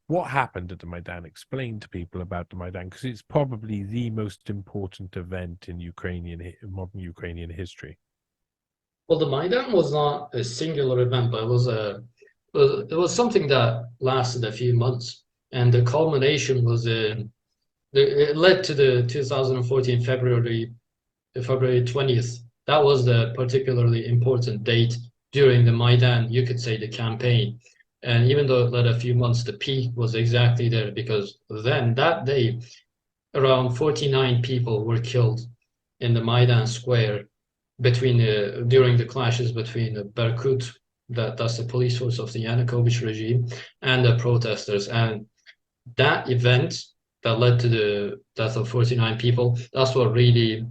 What happened at the Maidan? Explain to people about the Maidan, because it's probably the most important event in modern Ukrainian history. Well, the Maidan was not a singular event, but it was something that lasted a few months, and the culmination was it led to the 2014 February 20th. That was the particularly important date during the Maidan, you could say the campaign. And even though it led a few months, the peak was exactly there because then that day, around 49 people were killed in the Maidan Square during the clashes between the Berkut, that's the police force of the Yanukovych regime, and the protesters. And that event that led to the death of 49 people, that's what really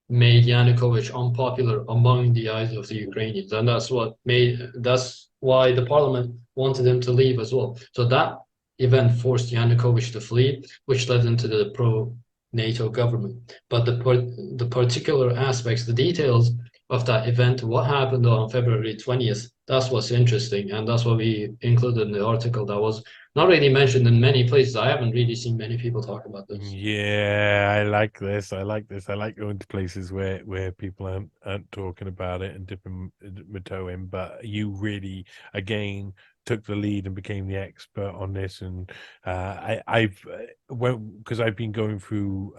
made Yanukovych unpopular among the eyes of the Ukrainians, and that's why the parliament wanted him to leave as well. So that event forced Yanukovych to flee, which led into the pro-NATO government. But the particular aspects, the details of that event, what happened on February 20th, that's what's interesting, and that's what we included in the article that was not really mentioned in many places. I haven't really seen many people talk about this. Yeah, I like this. I like this. I like going to places where people aren't talking about it and dipping my toe in. But you really, again, took the lead and became the expert on this. And I've because I've been going through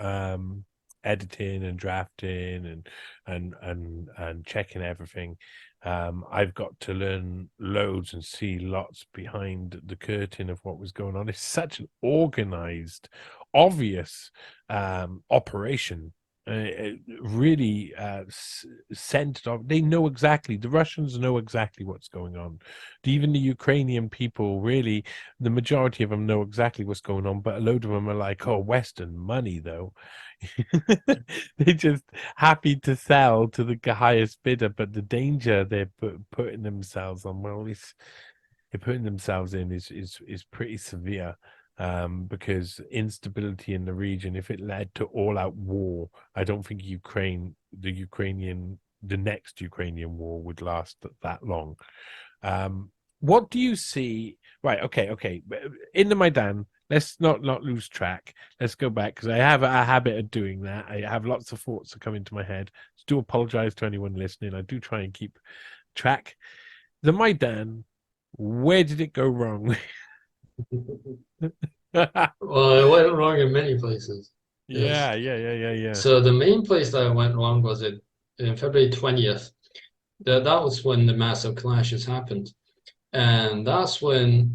editing and drafting and checking everything. I've got to learn loads and see lots behind the curtain of what was going on. It's such an organized, obvious operation. Really centered on. They know exactly. The Russians know exactly what's going on. Even the Ukrainian people, really, the majority of them know exactly what's going on. But a load of them are like, "Oh, Western money, though." They're just happy to sell to the highest bidder, but the danger they're putting themselves on, well, they're putting themselves in is pretty severe. Because instability in the region, if it led to all-out war, I don't think the next Ukrainian war would last that long. What do you see? Right, okay. In the Maidan, let's not lose track. Let's go back because I have a habit of doing that. I have lots of thoughts that come into my head. Do apologize to anyone listening. I do try and keep track. The Maidan, where did it go wrong? Well, it went wrong in many places. Yes. Yeah. So the main place that went wrong was in February 20th. That was when the massive clashes happened. And that's when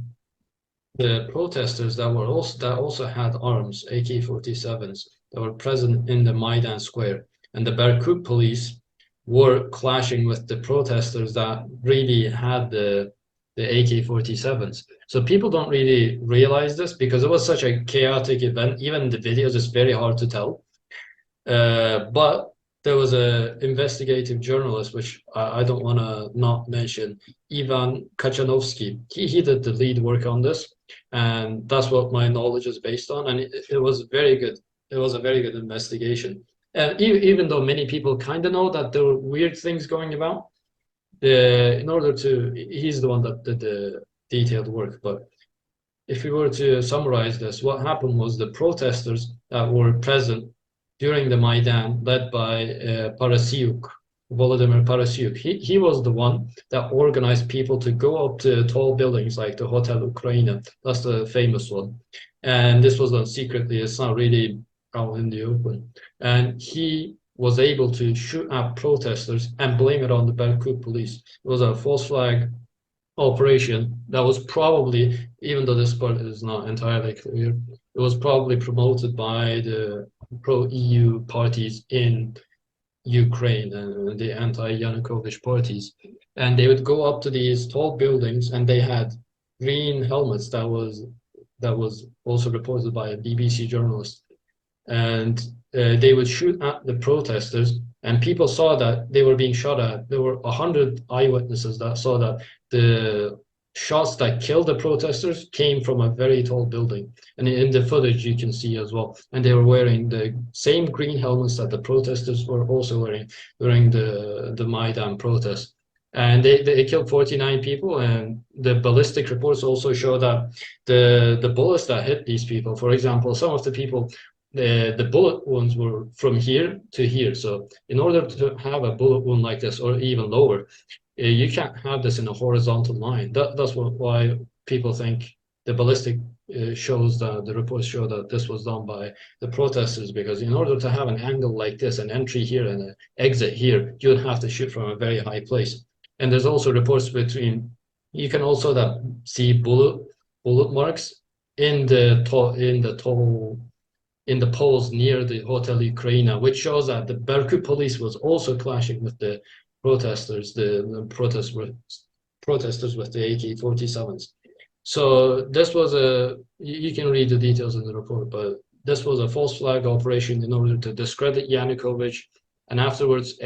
the protesters that also had arms, AK-47s, that were present in the Maidan Square. And the Berkut police were clashing with the protesters that really had the AK-47s. So people don't really realize this because it was such a chaotic event. Even the videos, it's very hard to tell. But there was a investigative journalist, which I don't want to not mention, Ivan Kachanovsky. He did the lead work on this, and that's what my knowledge is based on. And it was very good. It was a very good investigation. And even though many people kind of know that there were weird things going about, he's the one that did the detailed work. But if we were to summarize this, what happened was the protesters that were present during the Maidan, led by Volodymyr Parasiuk, he was the one that organized people to go up to tall buildings like the Hotel Ukraine. That's the famous one. And this was done secretly. It's not really out in the open. And he was able to shoot at protesters and blame it on the Berkut police. It was a false flag operation that was probably, even though this part is not entirely clear, it was probably promoted by the pro-EU parties in Ukraine and the anti-Yanukovych parties. And they would go up to these tall buildings and they had green helmets that was also reported by a BBC journalist. And they would shoot at the protesters, and people saw that they were being shot at. There were 100 eyewitnesses that saw that the shots that killed the protesters came from a very tall building. And in the footage, you can see as well. And they were wearing the same green helmets that the protesters were also wearing during the Maidan protest. and they killed 49 people. And the ballistic reports also show that the bullets that hit these people, for example, some of the people, the bullet wounds were from here to here. So in order to have a bullet wound like this, or even lower, you can't have this in a horizontal line. That's why people think the ballistic shows that the reports show that this was done by the protesters, because in order to have an angle like this, an entry here and an exit here, you would have to shoot from a very high place. And there's also reports between, you can also that see bullet marks in the in the poles near the Hotel Ukraina, which shows that the Berkut police was also clashing with the protesters, the protesters with the AK-47s. So this was you can read the details in the report, but this was a false flag operation in order to discredit Yanukovych. And afterwards,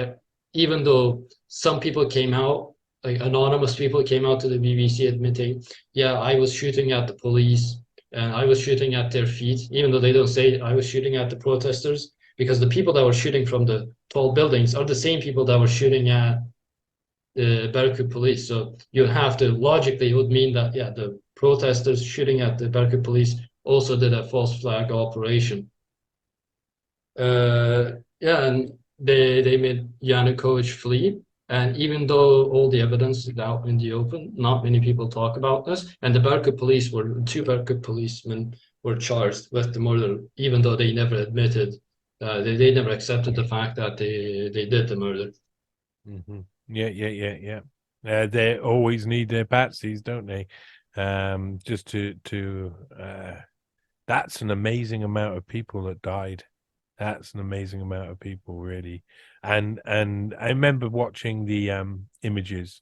even though some people came out, like anonymous people came out to the BBC admitting, yeah, I was shooting at the police and I was shooting at their feet, even though they don't say I was shooting at the protesters, because the people that were shooting from the tall buildings are the same people that were shooting at the Berkut police. So you have to logically, it would mean that, yeah, the protesters shooting at the Berkut police also did a false flag operation. Yeah, and they made Yanukovych flee. And even though all the evidence is out in the open, not many people talk about this. And the Berkut police were, two Berkut policemen were charged with the murder, even though they never admitted, they never accepted the fact that they did the murder. Mm-hmm. Yeah. They always need their patsies, don't they? Just to that's an amazing amount of people that died. That's an amazing amount of people, really. And I remember watching the images,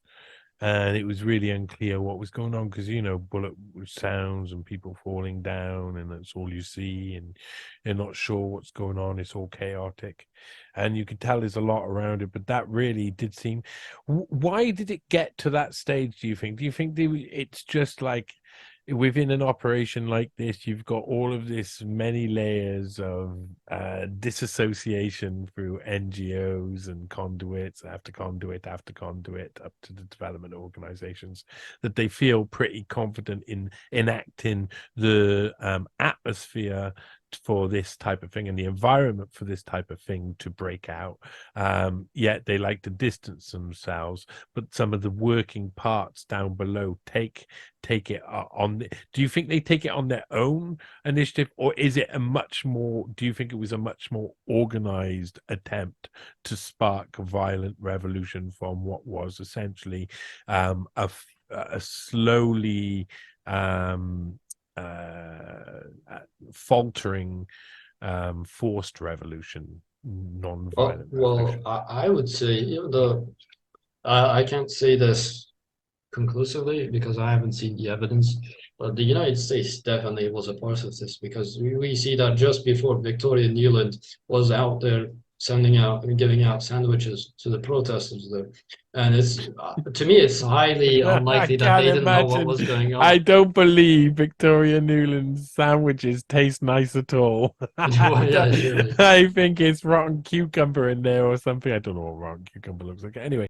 and it was really unclear what was going on, because bullet sounds and people falling down, and that's all you see, and you're not sure what's going on. It's all chaotic, and you can tell there's a lot around it. But that really did seem. Why did it get to that stage, do you think? Do you think it's just like, within an operation like this, you've got all of this many layers of disassociation through NGOs and conduits after conduit after conduit up to the development organizations, that they feel pretty confident in enacting the atmosphere for this type of thing and the environment for this type of thing to break out, yet they like to distance themselves, but some of the working parts down below take it on. Do you think they take it on their own initiative, or is it do you think it was a much more organized attempt to spark a violent revolution from what was essentially a slowly faltering forced revolution, non-violent revolution? I would say, even though I can't say this conclusively because I haven't seen the evidence, but the United States definitely was a part of this, because we see that just before Victoria Nuland was out there sending out and giving out sandwiches to the protesters there. And it's to me, it's highly I unlikely that can't they didn't know what imagine. was going I on. don't believe Victoria Newland's sandwiches taste nice at all. Well, yeah, surely. I think it's rotten cucumber in there or something. I don't know what rotten cucumber looks like. Anyway.